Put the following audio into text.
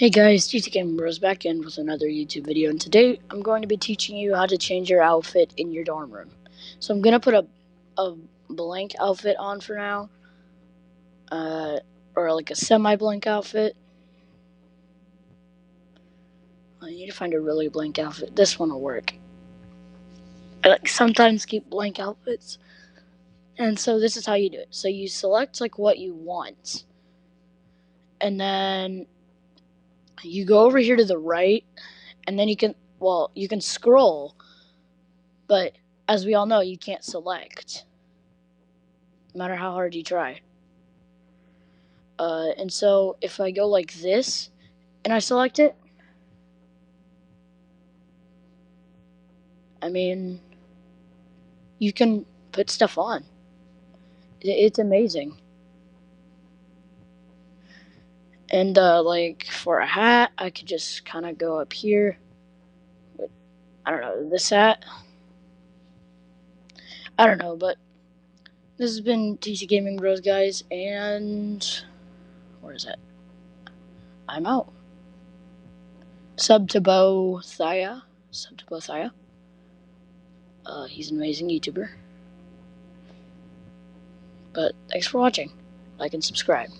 Hey guys, TT Gaming Bros back in with another YouTube video, and today I'm going to be teaching you how to change your outfit in your dorm room. So I'm going to put a blank outfit on for now, or like a semi-blank outfit. I need to find a really blank outfit. This one will work. I like sometimes keep blank outfits, and so this is how you do it. So you select like what you want, and then you go over here to the right, and then you can scroll, but as we all know, you can't select, no matter how hard you try. And so if I go like this, and I select it, I mean, you can put stuff on. It's amazing. And, like, for a hat, I could just kind of go up here. I don't know, this hat. I don't know, but this has been TC Gaming Bros, guys, and where is it? I'm out. Sub to Bo Thaya. He's an amazing YouTuber. But thanks for watching. Like and subscribe.